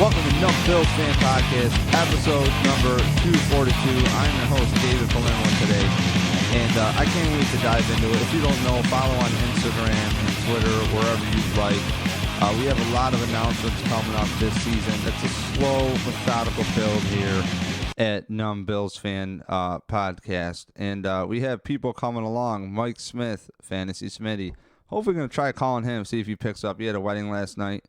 Welcome to Numb Bills Fan Podcast, episode number 242. I'm your host, David Palermo, today, and I can't wait to dive into it. If you don't know, follow on Instagram and Twitter, wherever you like. We have a lot of announcements coming up this season. It's a slow, methodical build here at Numb Bills Fan Podcast, and we have people coming along. Mike Smith, Fantasy Smitty. Hopefully going to try calling him, see if he picks up. He had a wedding last night.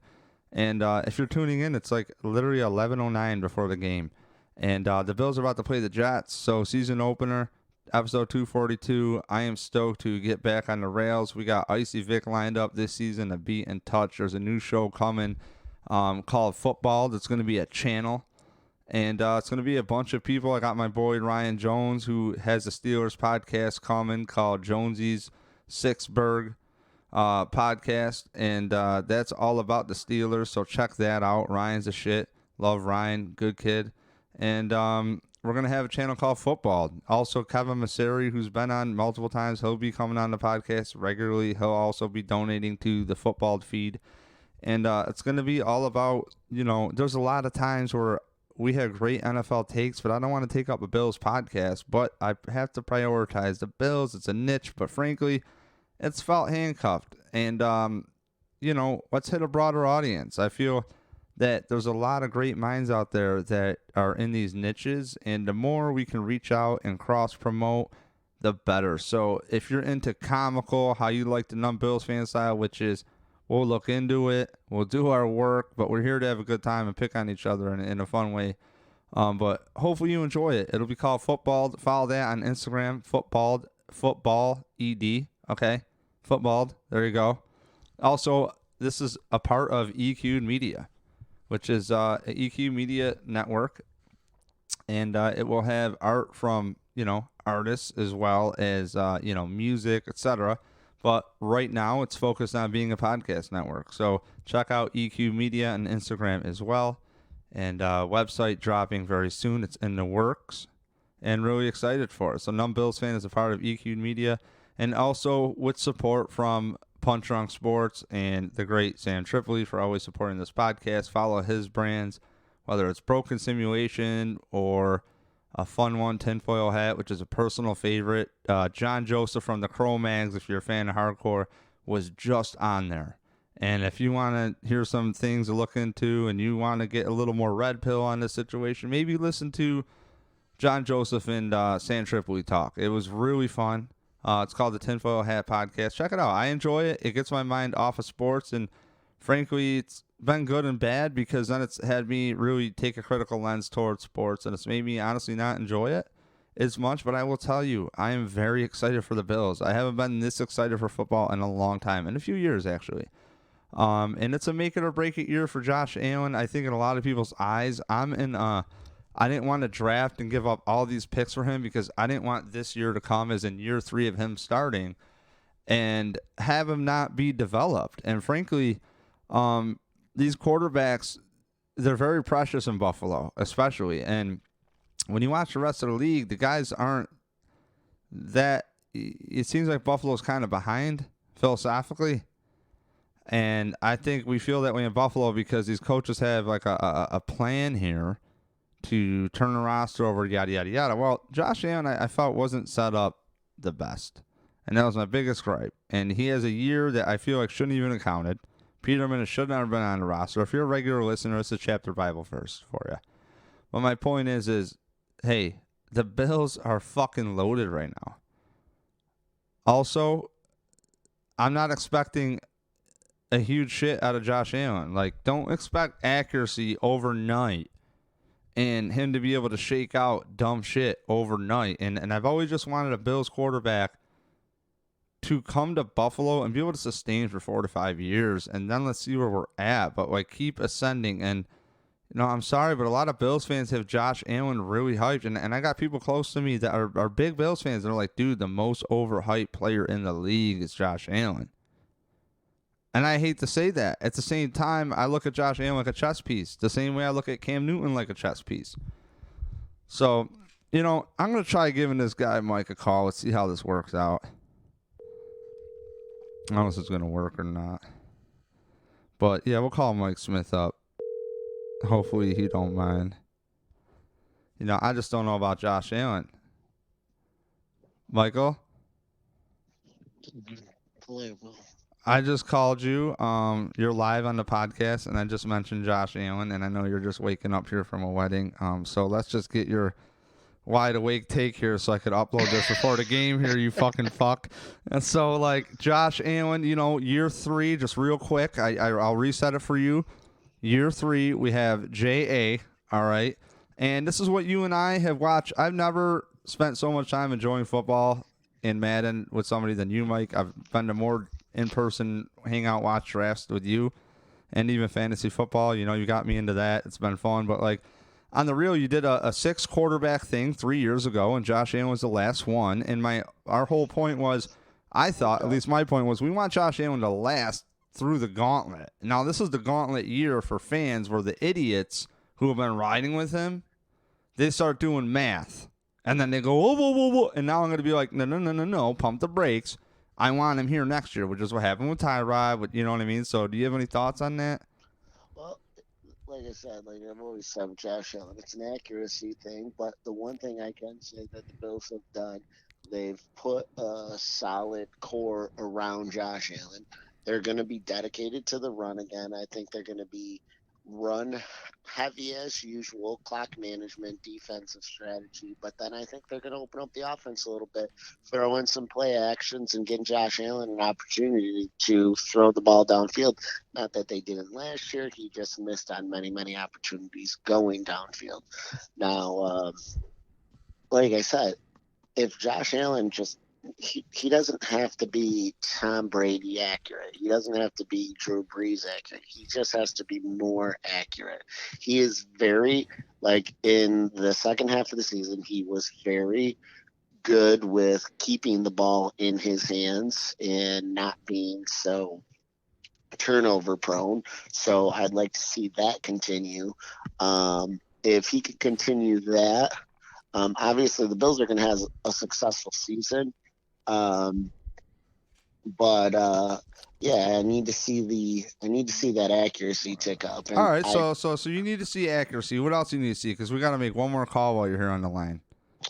And if you're tuning in, it's like literally 11:09 before the game. And the Bills are about to play the Jets. So season opener, episode 242. I am stoked to get back on the rails. We got Icy Vic lined up this season to be in touch. There's a new show coming called Football. That's going to be a channel. And it's going to be a bunch of people. I got my boy Ryan Jones, who has a Steelers podcast coming called Jonesy's Sixburg podcast, and that's all about the Steelers, so check that out. Ryan's a shit. Love Ryan, good kid. And we're gonna have a channel called Football. Also, Kevin Massare, who's been on multiple times, he'll be coming on the podcast regularly. He'll also be donating to the football feed, and it's gonna be all about, there's a lot of times where we have great NFL takes, but I don't want to take up a Bills podcast, but I have to prioritize the Bills. It's a niche, but frankly, it's felt handcuffed, and, let's hit a broader audience. I feel that there's a lot of great minds out there that are in these niches, and the more we can reach out and cross-promote, the better. So if you're into comical, how you like the Numb Bills fan style, which is we'll look into it, we'll do our work, but we're here to have a good time and pick on each other in a fun way. But hopefully you enjoy it. It'll be called Football. Follow that on Instagram, Football ED, okay? Footballed. There you go. Also, this is a part of EQ Media, which is EQ Media Network, and it will have art from, artists as well as, music, etc. But right now, it's focused on being a podcast network. So check out EQ Media on Instagram as well, and website dropping very soon. It's in the works, and really excited for it. So Numb Bills Fan is a part of EQ Media. And also with support from Punch Drunk Sports and the great Sam Tripoli for always supporting this podcast. Follow his brands, whether it's Broken Simulation or a fun one, Tinfoil Hat, which is a personal favorite. John Joseph from the Cro-Mags, if you're a fan of hardcore, was just on there. And if you want to hear some things to look into and you want to get a little more red pill on this situation, maybe listen to John Joseph and Sam Tripoli talk. It was really fun. It's called the Tinfoil Hat Podcast. Check it out. I enjoy it. It gets my mind off of sports, and frankly, it's been good and bad because then it's had me really take a critical lens towards sports, and it's made me honestly not enjoy it as much. But I will tell you, I am very excited for the Bills. I haven't been this excited for football in a long time, in a few years actually. And it's a make it or break it year for Josh Allen. I think in a lot of people's eyes, I didn't want to draft and give up all these picks for him because I didn't want this year to come as in year 3 of him starting and have him not be developed. And frankly, these quarterbacks, they're very precious in Buffalo, especially. And when you watch the rest of the league, the guys aren't that. It seems like Buffalo's kind of behind philosophically. And I think we feel that way in Buffalo because these coaches have like a plan here to turn the roster over, yada, yada, yada. Well, Josh Allen, I felt wasn't set up the best. And that was my biggest gripe. And he has a year that I feel like shouldn't even have counted. Peterman should not have been on the roster. If you're a regular listener, it's a chapter Bible verse for you. But my point is, hey, the Bills are fucking loaded right now. Also, I'm not expecting a huge shit out of Josh Allen. Like, don't expect accuracy overnight and him to be able to shake out dumb shit overnight. And I've always just wanted a Bills quarterback to come to Buffalo and be able to sustain for 4 to 5 years, and then let's see where we're at. But like keep ascending. And I'm sorry, but a lot of Bills fans have Josh Allen really hyped, and I got people close to me that are big Bills fans. They're like, dude, the most overhyped player in the league is Josh Allen. And I hate to say that. At the same time, I look at Josh Allen like a chess piece, the same way I look at Cam Newton like a chess piece. So You know, I'm going to try giving this guy Mike a call. Let's see how this works out. I don't know if it's going to work or not. But, yeah, we'll call Mike Smith up. Hopefully he don't mind. You know, I just don't know about Josh Allen. Michael? I just called you. You're live on the podcast, and I just mentioned Josh Allen, and I know you're just waking up here from a wedding. So let's just get your wide awake take here so I could upload this before the game here, you fucking fuck. And so, like, Josh Allen, you know, year 3, just real quick, I'll reset it for you. Year 3, we have J.A., all right? And this is what you and I have watched. I've never spent so much time enjoying football in Madden with somebody than you, Mike. I've been to more in-person hangout watch drafts with you and even fantasy football. You know, you got me into that. It's been fun. But, like, on the real, you did a 6-quarterback thing 3 years ago, and Josh Allen was the last one. And our whole point was, I thought, at least my point was, we want Josh Allen to last through the gauntlet. Now, this is the gauntlet year for fans where the idiots who have been riding with him, they start doing math. And then they go, whoa, whoa, whoa, whoa. And now I'm going to be like, no, pump the brakes. I want him here next year, which is what happened with Tyrod. You know what I mean? So do you have any thoughts on that? Well, like I said, like I've always said with Josh Allen, it's an accuracy thing. But the one thing I can say that the Bills have done, they've put a solid core around Josh Allen. They're going to be dedicated to the run again. I think they're going to be run heavy as usual, clock management, defensive strategy. But then I think they're going to open up the offense a little bit, throw in some play actions, and give Josh Allen an opportunity to throw the ball downfield. Not that they didn't last year. He just missed on many, many opportunities going downfield. Now, like I said, if Josh Allen just he doesn't have to be Tom Brady accurate. He doesn't have to be Drew Brees accurate. He just has to be more accurate. He is very, like, in the second half of the season, he was very good with keeping the ball in his hands and not being so turnover prone. So I'd like to see that continue. If he could continue that, obviously the Bills are going to have a successful season. But yeah, I need to see that accuracy tick up. And all right, so you need to see accuracy. What else do you need to see? Because we got to make one more call while you're here on the line.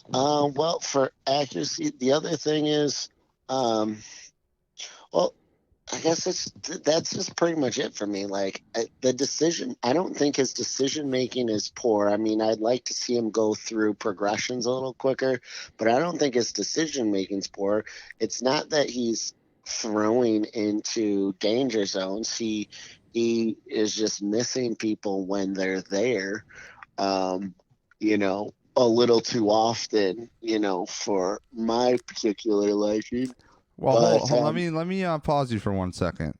Well, for accuracy, the other thing is, well, I guess that's just pretty much it for me. Like the decision, I don't think his decision making is poor. I mean, I'd like to see him go through progressions a little quicker, but I don't think his decision making is poor. It's not that he's throwing into danger zones. He is just missing people when they're there. You know, a little too often. You know, for my particular liking. Well, hold, let me pause you for 1 second.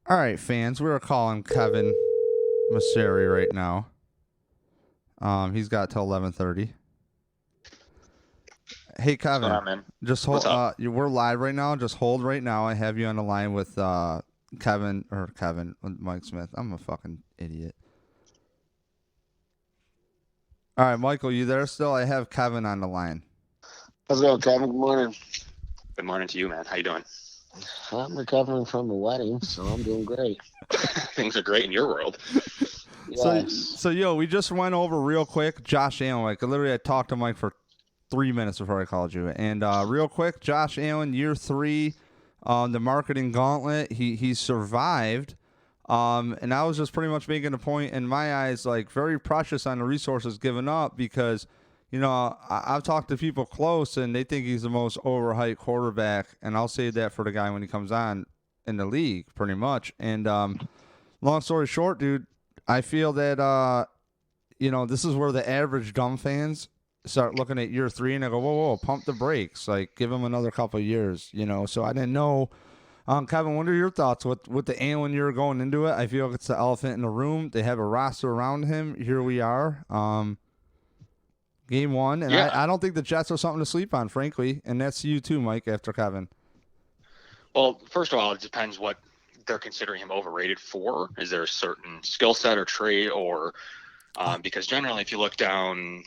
All right, fans, we're calling Kevin Massare right now. He's got till 11:30. Hey, Kevin, what's going on, man? just hold. We're live right now. Just hold right now. I have you on the line with Kevin with Mike Smith. I'm a fucking idiot. All right, Michael, you there still? I have Kevin on the line. How's it going, Kevin? Good morning. Good morning to you, man. How you doing? I'm recovering from a wedding, so I'm doing great. Things are great in your world. Yes. So yo, we just went over real quick Josh Allen. Like, literally, I talked to Mike for 3 minutes before I called you. And real quick, Josh Allen, year 3, the marketing gauntlet, he survived. And I was just pretty much making a point in my eyes, like, very precious on the resources given up because, you know, I've talked to people close, and they think he's the most overhyped quarterback, and I'll say that for the guy when he comes on in the league, pretty much. And long story short, dude, I feel that, you know, this is where the average dumb fans start looking at year 3, and they go, whoa, pump the brakes. Like, give him another couple of years, you know. So I didn't know. Kevin, what are your thoughts with the Allen year going into it? I feel like it's the elephant in the room. They have a roster around him. Here we are. Game 1, and yeah. I don't think the Jets are something to sleep on, frankly, and that's you too, Mike, after Kevin. Well, first of all, it depends what they're considering him overrated for. Is there a certain skill set or trait or because generally, if you look down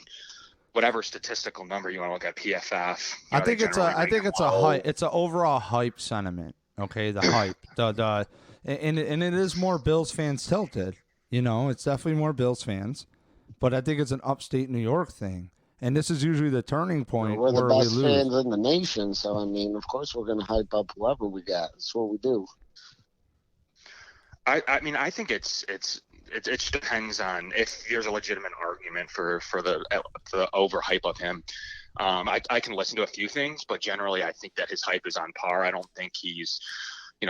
whatever statistical number you want to look at, PFF, I think it's a hype. It's an overall hype sentiment. Okay, the hype, and it is more Bills fans tilted. It's definitely more Bills fans, but I think it's an upstate New York thing, and this is usually the turning point We're the where best we lose. fans in the nation, so I mean, of course, we're going to hype up whoever we got. That's what we do. I mean, I think it depends on if there's a legitimate argument for the overhype of him. I can listen to a few things, but generally I think that his hype is on par. I don't think he's,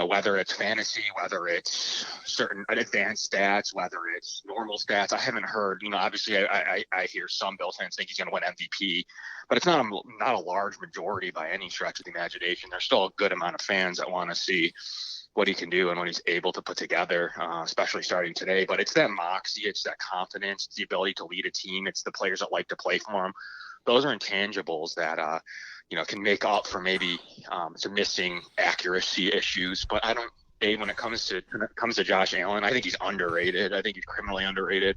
whether it's fantasy, whether it's certain advanced stats, whether it's normal stats. I haven't heard, obviously I hear some Bills fans think he's going to win MVP, but it's not a large majority by any stretch of the imagination. There's still a good amount of fans that want to see what he can do and what he's able to put together, especially starting today. But it's that moxie, it's that confidence, it's the ability to lead a team, it's the players that like to play for him. Those are intangibles that can make up for maybe some missing accuracy issues. But I don't, Dave, when it comes to Josh Allen, I think he's underrated. I think he's criminally underrated.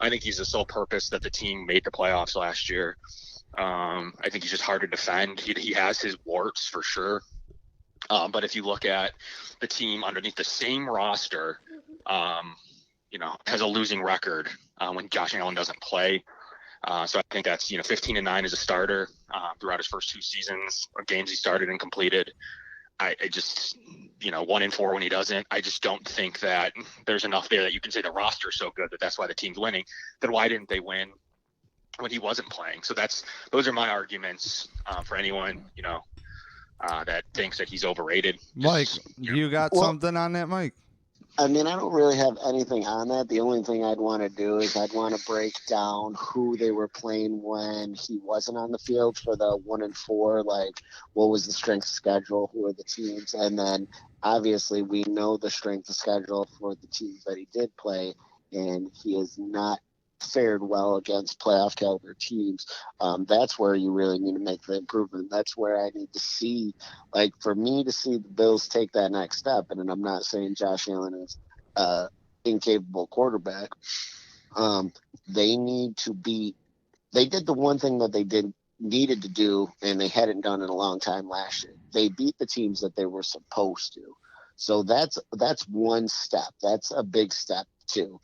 I think he's the sole purpose that the team made the playoffs last year. I think he's just hard to defend. He has his warts for sure. But if you look at the team underneath the same roster, has a losing record when Josh Allen doesn't play. So I think that's 15-9 as a starter throughout his first two seasons of games he started and completed. I just 1-4 when he doesn't. I just don't think that there's enough there that you can say the roster is so good that that's why the team's winning. Then why didn't they win when he wasn't playing? So those are my arguments for anyone that thinks that he's overrated. Mike, you got something on that, Mike? I mean, I don't really have anything on that. The only thing I'd want to do is I'd want to break down who they were playing when he wasn't on the field for the 1-4. Like, what was the strength of schedule? Who are the teams? And then, obviously, we know the strength of schedule for the teams that he did play, and he has not fared well against playoff caliber teams. That's where you really need to make the improvement. That's where I need to see, like, for me to see the Bills take that next step. And I'm not saying Josh Allen is incapable quarterback. They need to be. They did the one thing that they needed to do, and they hadn't done in a long time last year. They beat the teams that they were supposed to. So that's one step. That's a big step too.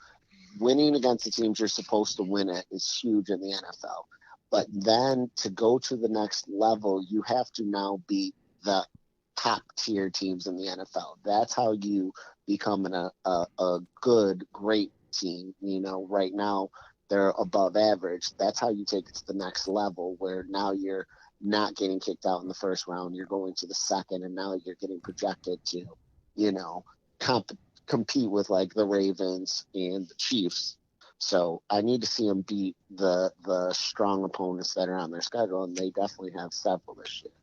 Winning against the teams you're supposed to win at is huge in the NFL. But then to go to the next level, you have to now beat the top tier teams in the NFL. That's how you become a good, great team. Right now they're above average. That's how you take it to the next level, where now you're not getting kicked out in the first round. You're going to the second, and now you're getting projected to, compete with like the Ravens and the Chiefs. So I need to see them beat the strong opponents that are on their schedule, and they definitely have several this year.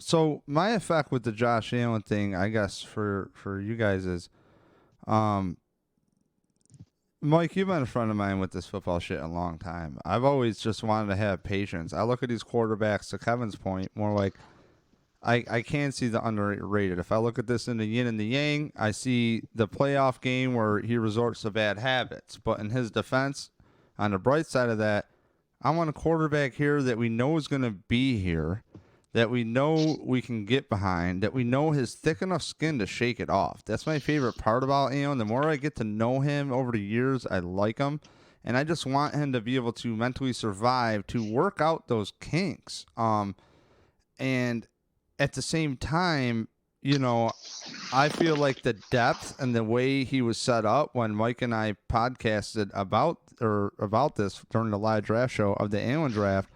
So my effect with the Josh Allen thing, I guess for you guys is, Mike, you've been a friend of mine with this football shit a long time. I've always just wanted to have patience. I look at these quarterbacks, to Kevin's point, more like, I can see the underrated. If I look at this in the yin and the yang, I see the playoff game where he resorts to bad habits. But in his defense, on the bright side of that, I want a quarterback here that we know is going to be here, that we know we can get behind, that we know has thick enough skin to shake it off. That's my favorite part about Allen. The more I get to know him over the years, I like him. And I just want him to be able to mentally survive, to work out those kinks. And at the same time, I feel like the depth and the way he was set up when Mike and I podcasted about this during the live draft show of the Allen draft,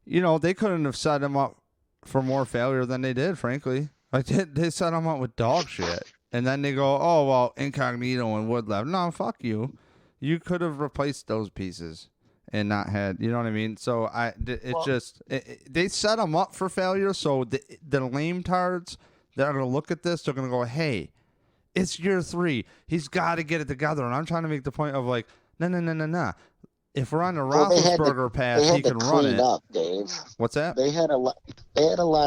they couldn't have set him up for more failure than they did, frankly. Like, they set him up with dog shit. And then they go, oh, well, Incognito and Wood left. No, fuck you. You could have replaced those pieces and not had, you know what I mean? So they set them up for failure. So the lame tards that are going to look at this, they're going to go, hey, it's year 3. He's got to get it together. And I'm trying to make the point of like, no. If we're on the Roethlisberger path, he can run it. Up, Dave. What's that? They had a lot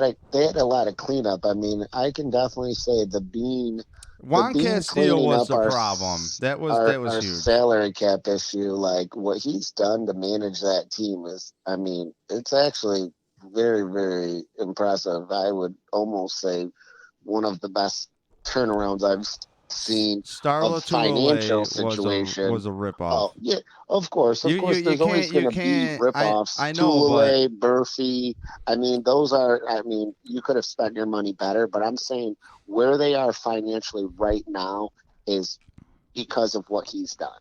of cleanup. I mean, I can definitely say the Beane Juan Beane Castillo cleaning was up the our problem. That was our huge. salary cap issue, like what he's done to manage that team is, I mean, it's actually very, very impressive. I would almost say one of the best turnarounds I've seen of financial situation. was a ripoff. Oh yeah, of course. You There's always going to be ripoffs. I know, Tulare, Murphy. I mean, those are. I mean, you could have spent your money better, but I'm saying where they are financially right now is because of what he's done.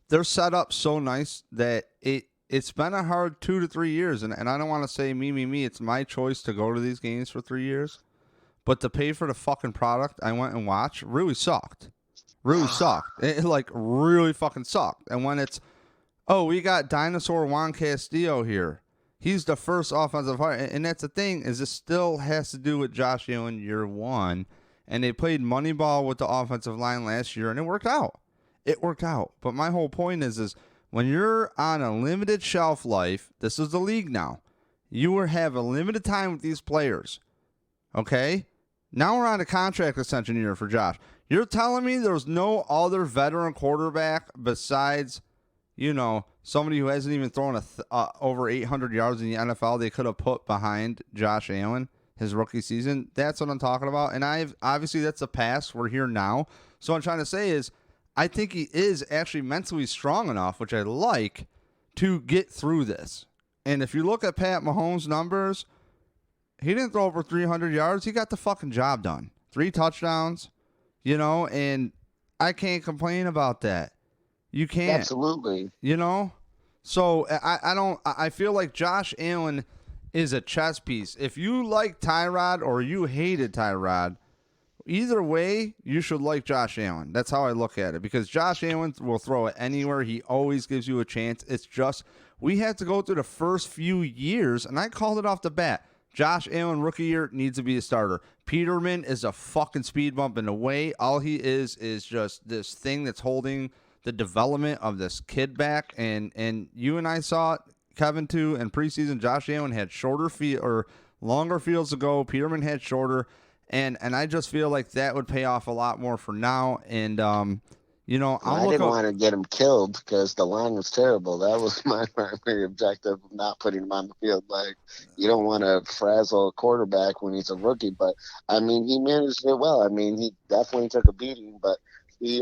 They're set up so nice that it's been a hard 2 to 3 years, and I don't want to say me. It's my choice to go to these games for 3 years, but to pay for the fucking product I went and watched really sucked. Really sucked. It like really fucking sucked. And when it's, oh, we got Dinosaur Juan Castillo here. He's the first offensive player. And that's the thing, is it still has to do with Josh Allen year one. And they played Moneyball with the offensive line last year, and it worked out. It worked out. But my whole point is when you're on a limited shelf life, this is the league now. You will have a limited time with these players. Okay? Now we're on a contract extension year for Josh. You're telling me there's no other veteran quarterback besides, somebody who hasn't even thrown over 800 yards in the NFL they could have put behind Josh Allen his rookie season? That's what I'm talking about. And obviously that's the past. We're here now. So what I'm trying to say is I think he is actually mentally strong enough, which I like, to get through this. And if you look at Pat Mahomes' numbers, he didn't throw over 300 yards. He got the fucking job done. 3 touchdowns. And I can't complain about that. You can't. Absolutely. So I feel like Josh Allen is a chess piece. If you like Tyrod or you hated Tyrod, either way, you should like Josh Allen. That's how I look at it, because Josh Allen will throw it anywhere. He always gives you a chance. It's just we had to go through the first few years, and I called it off the bat. Josh Allen, rookie year, needs to be a starter. Peterman is a fucking speed bump in the way. All he is just this thing that's holding the development of this kid back. And you and I saw it, Kevin, too, in preseason. Josh Allen had longer fields to go. Peterman had shorter. And I just feel like that would pay off a lot more for now. And, I didn't want to get him killed because the line was terrible. That was my primary objective of not putting him on the field. Like, you don't want to frazzle a quarterback when he's a rookie. But, I mean, he managed it well. I mean, he definitely took a beating, but he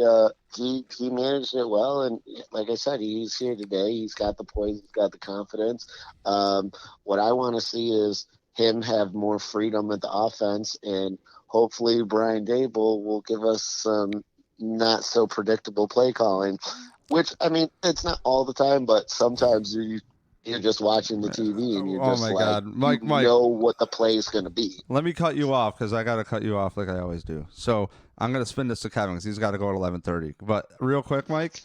managed it well. And like I said, he's here today. He's got the poise. He's got the confidence. What I want to see is him have more freedom at the offense, and hopefully Brian Dable will give us some not so predictable play calling, which, I mean, it's not all the time, but sometimes you're just watching the TV and you're just God. Mike, know what the play is going to be. Let me cut you off because I got to cut you off like I always do. So I'm going to spin this to Kevin because he's got to go at 11:30. But real quick, Mike,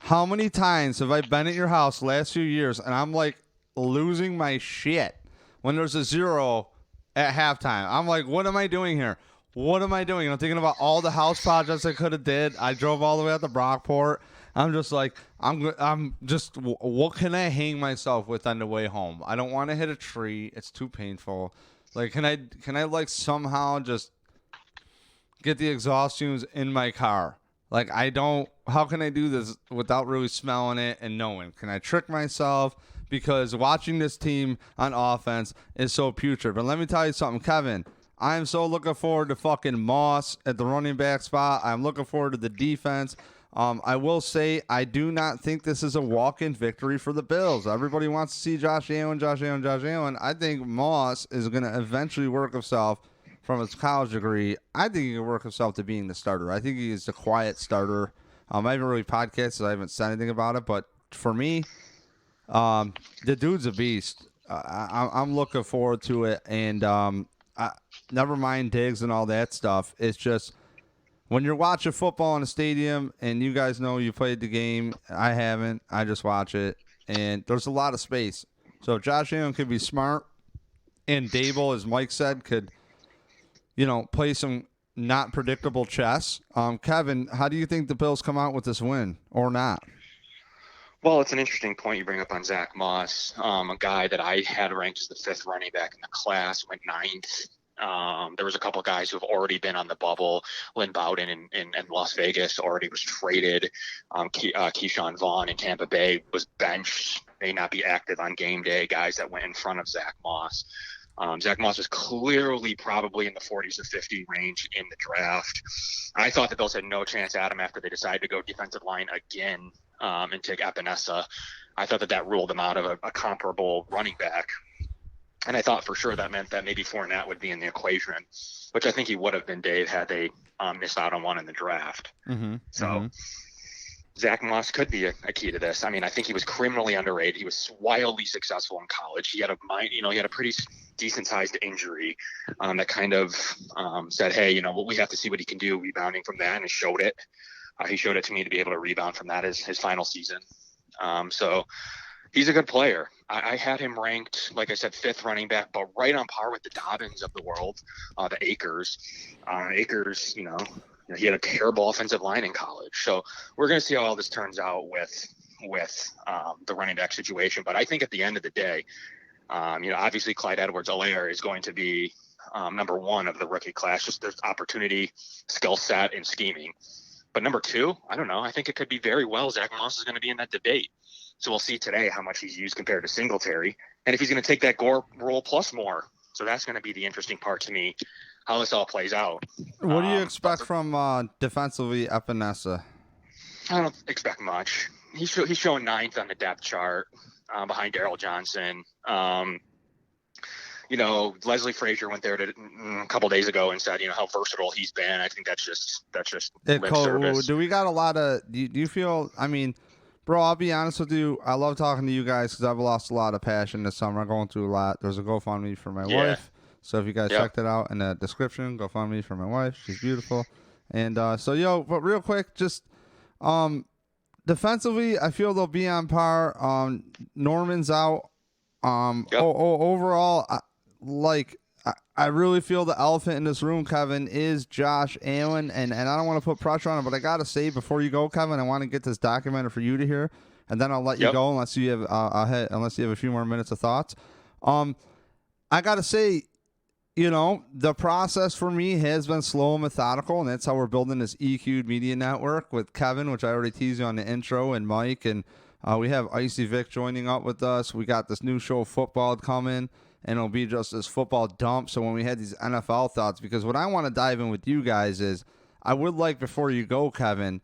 how many times have I been at your house the last few years and I'm like losing my shit when there's a 0 at halftime? I'm like, what am I doing here? What am I doing? I'm thinking about all the house projects I could have did. I drove all the way out to Brockport. I'm just like, what can I hang myself with on the way home? I don't want to hit a tree. It's too painful. Like, can I like somehow just get the exhaust fumes in my car? Like, how can I do this without really smelling it and knowing? Can I trick myself? Because watching this team on offense is so putrid. But let me tell you something, Kevin. I'm so looking forward to fucking Moss at the running back spot. I'm looking forward to the defense. I will say I do not think this is a walk-in victory for the Bills. Everybody wants to see Josh Allen. I think Moss is going to eventually work himself from his college degree. I think he can work himself to being the starter. I think he is the quiet starter. I haven't really podcasted, so I haven't said anything about it. But for me, the dude's a beast. I'm looking forward to it. And never mind Diggs and all that stuff. It's just when you're watching football in a stadium, and you guys know you played the game. I haven't. I just watch it. And there's a lot of space. So Josh Allen could be smart. And Dable, as Mike said, could, play some not predictable chess. Kevin, how do you think the Bills come out with this win or not? Well, it's an interesting point you bring up on Zach Moss, a guy that I had ranked as the 5th running back in the class, went 9th There was a couple guys who have already been on the bubble. Lynn Bowden in Las Vegas already was traded. Keyshawn Vaughn in Tampa Bay was benched, may not be active on game day. Guys that went in front of Zach Moss. Zach Moss was clearly probably in the 40s to 50 range in the draft. I thought the Bills had no chance at him after they decided to go defensive line again and take Epinesa. I thought that ruled them out of a comparable running back. And I thought for sure that meant that maybe Fournette would be in the equation, which I think he would have been, Dave, had they missed out on one in the draft. Zach Moss could be a key to this. I mean, I think he was criminally underrated. He was wildly successful in college. He had a pretty decent sized injury that kind of said, hey, we have to see what he can do rebounding from that, and he showed it. He showed it to me to be able to rebound from that his final season. So he's a good player. I had him ranked, like I said, 5th running back, but right on par with the Dobbins of the world, the Akers. Akers, he had a terrible offensive line in college. So we're going to see how all this turns out with the running back situation. But I think at the end of the day, obviously Clyde Edwards-Helaire is going to be number 1 of the rookie class. Just there's opportunity, skill set, and scheming. But number 2, I don't know. I think it could be very well Zach Moss is going to be in that debate. So we'll see today how much he's used compared to Singletary, and if he's going to take that Gore role plus more. So that's going to be the interesting part to me, how this all plays out. What do you expect from defensively Epinesa? I don't expect much. He's showing 9th on the depth chart behind Darryl Johnson. Leslie Frazier went there a couple days ago and said, how versatile he's been. I think that's just lip service. Do we got a lot of? Do you feel? I mean, bro, I'll be honest with you. I love talking to you guys because I've lost a lot of passion this summer. I'm going through a lot. There's a GoFundMe for my wife. So if you guys checked it out in the description, GoFundMe for my wife. She's beautiful. And but real quick, just defensively, I feel they'll be on par. Norman's out. Overall, I really feel the elephant in this room, Kevin, is Josh Allen, and I don't want to put pressure on him, but I gotta say before you go, Kevin, I want to get this documented for you to hear, and then I'll let you go unless you have a few more minutes of thoughts. I gotta say, the process for me has been slow and methodical, and that's how we're building this EQ'd media network with Kevin, which I already teased you on the intro, and Mike, and we have Icy Vic joining up with us. We got this new show, Football, coming. And it'll be just this football dump. So when we had these NFL thoughts, because what I want to dive in with you guys is, I would like, before you go, Kevin,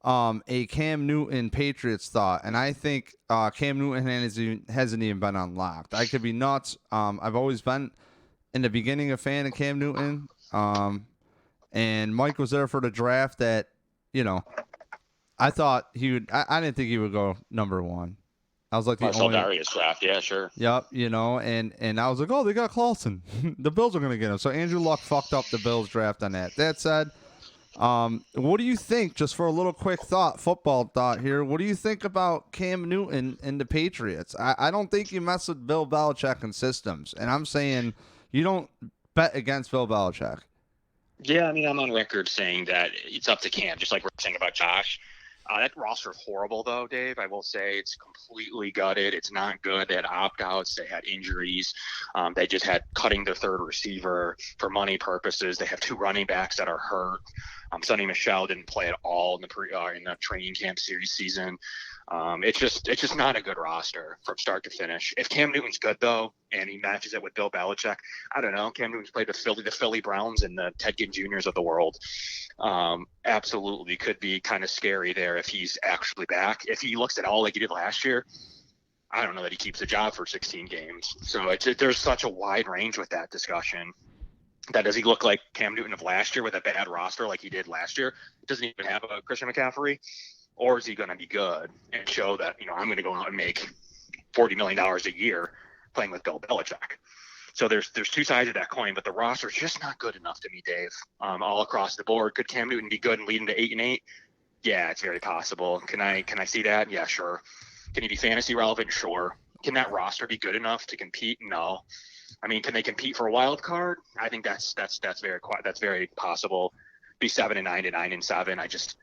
a Cam Newton Patriots thought. And I think Cam Newton hasn't even been unlocked. I could be nuts. I've always been, in the beginning, a fan of Cam Newton. And Mike was there for the draft that, I thought he would. I didn't think he would go number 1. I was like the Marcel Darius draft, yeah, sure. Yep, and I was like, oh, they got Clausen. The Bills are going to get him. So Andrew Luck fucked up the Bills draft on that. That said, what do you think, just for a little quick football thought here, what do you think about Cam Newton and the Patriots? I don't think you mess with Bill Belichick and systems. And I'm saying you don't bet against Bill Belichick. Yeah, I mean, I'm on record saying that it's up to Cam, just like we're saying about Josh. That roster is horrible, though, Dave. I will say it's completely gutted. It's not good. They had opt-outs. They had injuries. They just had cutting their 3rd receiver for money purposes. They have 2 running backs that are hurt. Sonny Michel didn't play at all in the training camp series season. It's just not a good roster from start to finish. If Cam Newton's good, though, and he matches it with Bill Belichick, I don't know. Cam Newton's played the Philly Browns and the Ted Ginn Juniors of the world. Absolutely could be kind of scary there if he's actually back. If he looks at all like he did last year, I don't know that he keeps a job for 16 games. So there's such a wide range with that discussion. That does he look like Cam Newton of last year with a bad roster like he did last year? Doesn't even have a Christian McCaffrey. Or is he going to be good and show that, I'm going to go out and make $40 million a year playing with Bill Belichick? So there's 2 sides of that coin, but the roster is just not good enough to me, Dave, all across the board. Could Cam Newton be good and lead into 8-8? Yeah, it's very possible. Can I see that? Yeah, sure. Can he be fantasy relevant? Sure. Can that roster be good enough to compete? No. I mean, can they compete for a wild card? I think that's very possible. Be 7-9 to 9-7.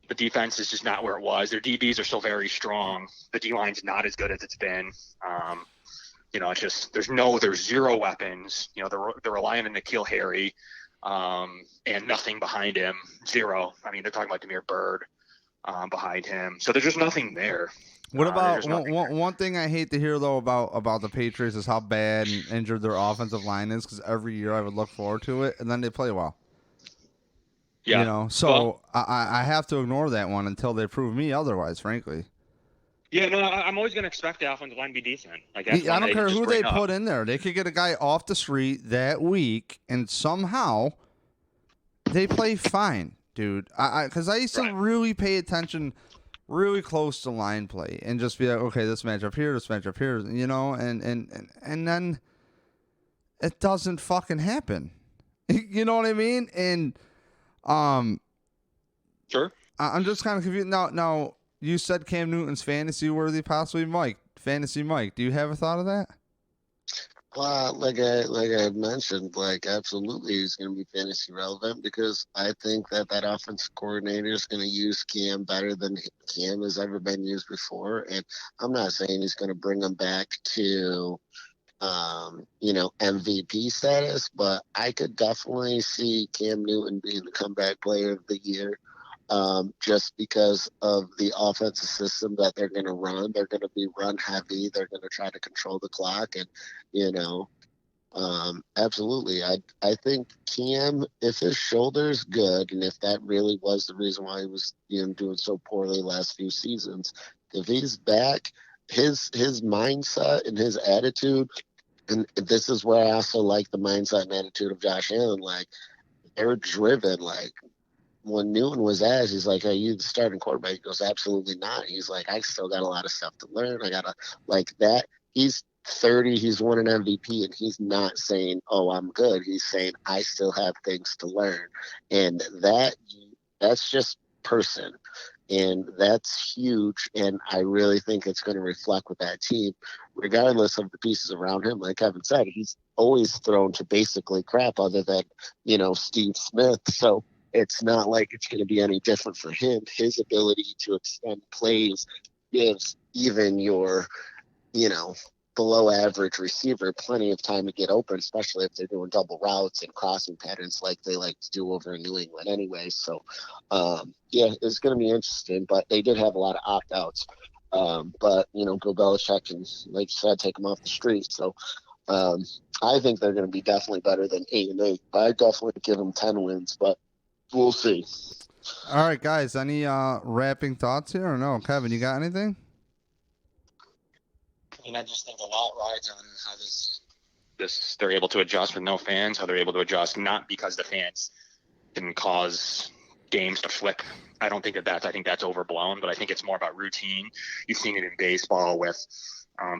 The defense is just not where it was. Their DBs are still very strong. The D line's not as good as it's been. It's just there's zero weapons. They're relying on N'Keal Harry, and nothing behind him. Zero. I mean, they're talking about Damiere Byrd behind him. So there's just nothing there. What about one thing I hate to hear though about the Patriots is how bad and injured their offensive line is, because every year I would look forward to it and then they play well. Yeah. So I have to ignore that one until they prove me otherwise, frankly. Yeah, no, I'm always going to expect the offensive line to be decent. Like, I don't care who they put in there. They could get a guy off the street that week and somehow they play fine, dude. Because I used to really pay attention really close to line play and just be like, okay, this matchup here, and then it doesn't fucking happen. You know what I mean? And sure. I'm just kind of confused. Now you said Cam Newton's fantasy worthy, possibly Mike. Fantasy Mike. Do you have a thought of that? Like I mentioned, absolutely he's going to be fantasy relevant, because I think that offensive coordinator is going to use Cam better than Cam has ever been used before. And I'm not saying he's going to bring him back to, MVP status, but I could definitely see Cam Newton being the comeback player of the year. Just because of the offensive system that they're going to run. They're going to be run heavy. They're going to try to control the clock. And, absolutely. I think Cam, if his shoulder's good, and if that really was the reason why he was doing so poorly last few seasons, if he's back, his mindset and his attitude, and this is where I also like the mindset and attitude of Josh Allen, they're driven, when Newton was asked, he's like, "Are you the starting quarterback?" He goes, "Absolutely not." He's like, "I still got a lot of stuff to learn. I gotta that." He's 30. He's won an MVP, and he's not saying, "Oh, I'm good." He's saying, "I still have things to learn," and that's just person, and that's huge. And I really think it's going to reflect with that team, regardless of the pieces around him. Like Kevin said, he's always thrown to basically crap, other than Steve Smith. So it's not like it's going to be any different for him. His ability to extend plays gives even your, below average receiver plenty of time to get open, especially if they're doing double routes and crossing patterns like they like to do over in New England anyway. So, it's going to be interesting, but they did have a lot of opt-outs. But, Bill Belichick can, like you said, take them off the street. So, I think they're going to be definitely better than 8-8. I definitely give them 10 wins, but we'll see. All right, guys. Any wrapping thoughts here or no? Kevin, you got anything? I just think a lot rides on how they're able to adjust with no fans, how they're able to adjust not because the fans didn't cause games to flip. I don't think I think that's overblown, but I think it's more about routine. You've seen it in baseball with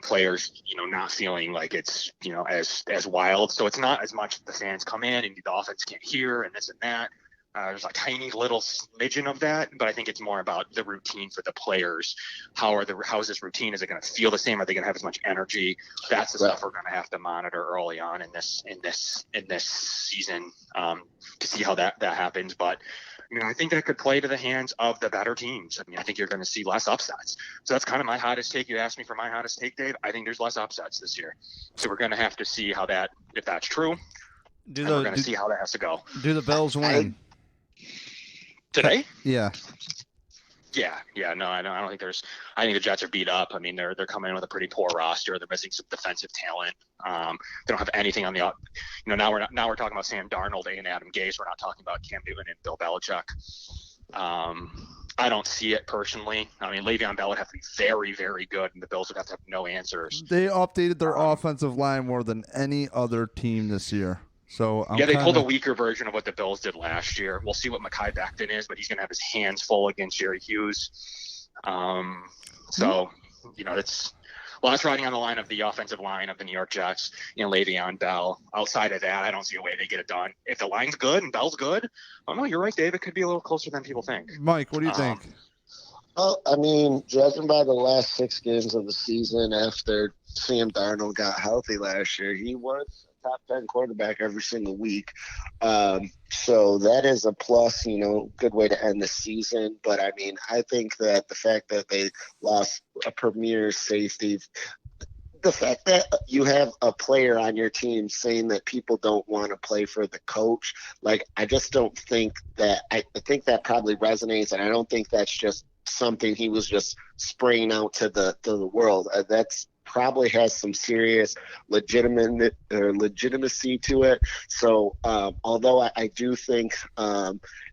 players, not feeling like it's, as wild. So it's not as much the fans come in and the offense can't hear and this and that. There's a tiny little smidgen of that, but I think it's more about the routine for the players. How is this routine? Is it going to feel the same? Are they going to have as much energy? That's the stuff we're going to have to monitor early on in this season to see how that happens. But I think that could play to the hands of the better teams. I think you're going to see less upsets. So that's kind of my hottest take. You asked me for my hottest take, Dave. I think there's less upsets this year. So we're going to have to see if that's true. We're going to see how that has to go. Do the Bills win? Today? Yeah. No, I don't think I think the Jets are beat up. They're coming in with a pretty poor roster. They're missing some defensive talent. They don't have anything on the, now we're talking about Sam Darnold and Adam Gase. We're not talking about Cam Newton and Bill Belichick. I don't see it personally. Le'Veon Bell would have to be very, very good, and the Bills would have to have no answers. They updated their offensive line more than any other team this year. So they pulled a weaker version of what the Bills did last year. We'll see what Mekhi Becton is, but he's going to have his hands full against Jerry Hughes. It's lots riding on the line of the offensive line of the New York Jets, Le'Veon Bell. Outside of that, I don't see a way they get it done. If the line's good and Bell's good, no, you're right, Dave. It could be a little closer than people think. Mike, what do you think? Well, judging by the last 6 games of the season after Sam Darnold got healthy last year, he was top 10 quarterback every single week. So that is a plus, good way to end the season. But I think that the fact that they lost a premier safety, the fact that you have a player on your team saying that people don't want to play for the coach, like, I just don't think that – I think that probably resonates, and I don't think that's just something he was just spraying out to the world. That's probably has some serious legitimacy to it. So although I do think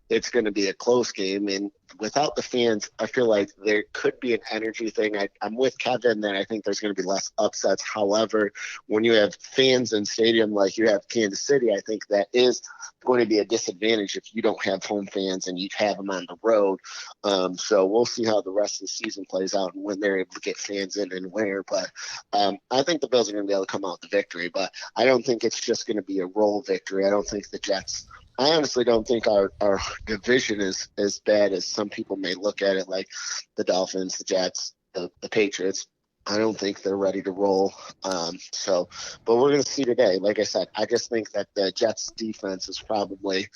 it's going to be a close game, and without the fans, I feel like there could be an energy thing. I'm with Kevin that I think there's going to be less upsets. However, when you have fans in stadium like you have Kansas City, I think that is going to be a disadvantage if you don't have home fans and you have them on the road. So we'll see how the rest of the season plays out and when they're able to get fans in and where. But I think the Bills are going to be able to come out with the victory. But I don't think it's just going to be a roll victory. I don't think the Jets – I honestly don't think our division is as bad as some people may look at it, like the Dolphins, the Jets, the Patriots. I don't think they're ready to roll. But we're going to see today. Like I said, I just think that the Jets defense is probably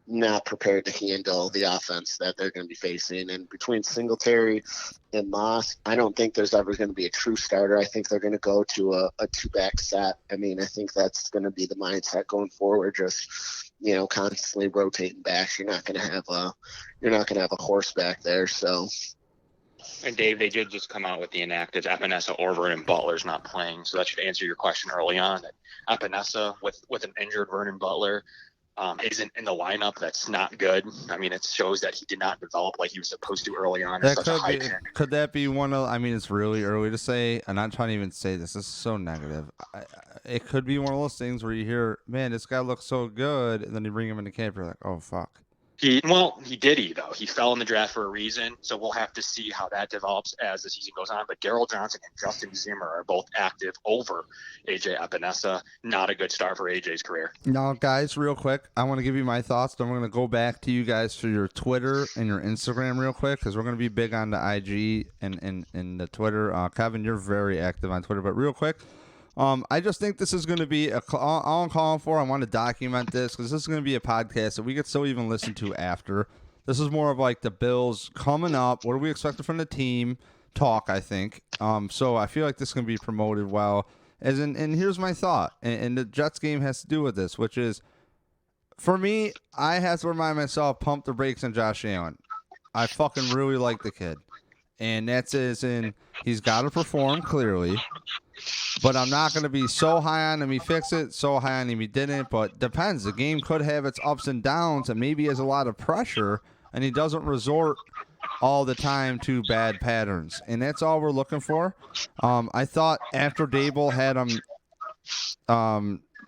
not prepared to handle the offense that they're going to be facing. And between Singletary and Moss, I don't think there's ever going to be a true starter. I think they're going to go to a two-back set. I mean, I think that's going to be the mindset going forward. Just, constantly rotating backs. You're not going to have a horse back there. So. And Dave, they did just come out with the inactives. Epinesa, Orver, and Butler's not playing, so that should answer your question early on. That Epinesa with an injured Vernon Butler isn't in the lineup. That's not good. I mean, it shows that he did not develop like he was supposed to early on. That could that be one of? I mean, it's really early to say. I'm not trying to even say this. This is so negative. It could be one of those things where you hear, "Man, this guy looks so good," and then you bring him into camp. You're like, "Oh fuck." He though. He fell in the draft for a reason, so we'll have to see how that develops as the season goes on. But Darryl Johnson and Justin Zimmer are both active over AJ Epinesa. Not a good start for AJ's career. Now, guys, real quick, I want to give you my thoughts. Then we're going to go back to you guys for your Twitter and your Instagram real quick, because we're going to be big on the IG and the Twitter. Kevin, you're very active on Twitter, but real quick, I just think this is going to be all I'm calling for. I want to document this because this is going to be a podcast that we could still even listen to after. This is more of like the Bills coming up. What are we expecting from the team? Talk, I think. So I feel like this is going to be promoted well. And here's my thought. And the Jets game has to do with this, which is, for me, I have to remind myself, pump the brakes on Josh Allen. I fucking really like the kid. And that's as in, he's got to perform clearly. But I'm not going to be so high on him he fixed it, so high on him he didn't. But depends. The game could have its ups and downs, and maybe he has a lot of pressure, and he doesn't resort all the time to bad patterns. And that's all we're looking for. I thought after Dable had him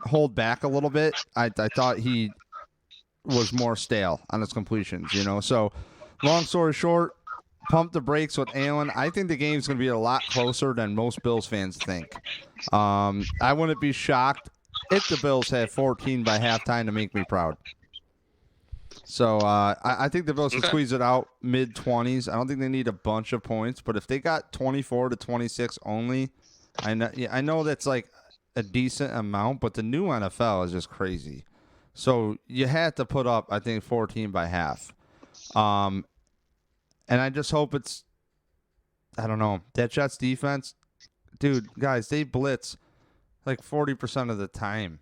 hold back a little bit, I thought he was more stale on his completions, So, long story short, pump the brakes with Allen. I think the game's going to be a lot closer than most Bills fans think. I wouldn't be shocked if the Bills had 14 by halftime to make me proud. So I think the Bills can squeeze it out mid-20s. I don't think they need a bunch of points, but if they got 24 to 26 only, I know that's like a decent amount, but the new NFL is just crazy. So you had to put up, I think, 14 by half. And I just hope it's, I don't know, that Jets defense, dude, guys, they blitz like 40% of the time.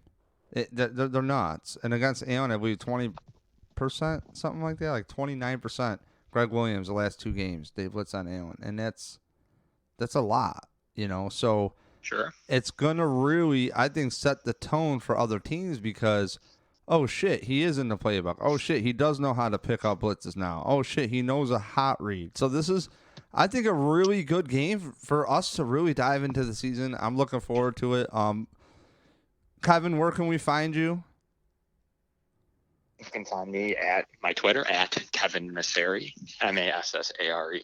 They're nuts. And against Allen, I believe 20%, something like that, like 29%. Greg Williams, the last two games, they blitz on Allen. And that's a lot, So sure, it's going to really, I think, set the tone for other teams because, oh, shit, he is in the playbook. Oh, shit, he does know how to pick up blitzes now. Oh, shit, he knows a hot read. So this is, I think, a really good game for us to really dive into the season. I'm looking forward to it. Kevin, where can we find you? You can find me at my Twitter, at Kevin Massare, Massare.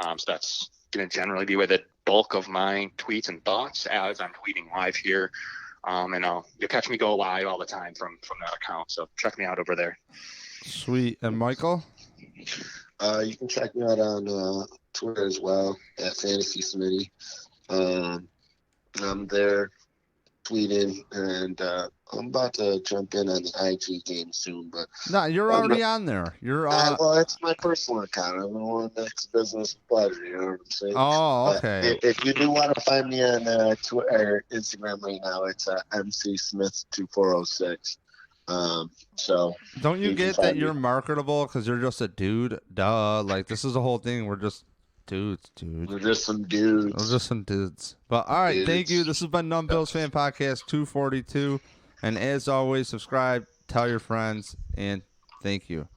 So that's going to generally be where the bulk of my tweets and thoughts as I'm tweeting live here. And you'll catch me go live all the time from that account. So check me out over there. Sweet. And Michael? You can check me out on Twitter as well, at Fantasy Smitty. I'm there tweeted, and I'm about to jump in on the IG game soon. But No, you're already on there. You're well, it's my personal account. I'm the one that's business with pleasure. You know what I'm saying? Oh, okay. But if you do want to find me on Twitter or Instagram right now, it's MC Smith2406. So don't you get that you're marketable because you're just a dude? Duh. Like, this is the whole thing. We're just dudes, dude. We're just some dudes. We're just some dudes. But all right, Dudes. thank you. This has been Numb Bills Fan Podcast 242. And as always, subscribe, tell your friends, and thank you.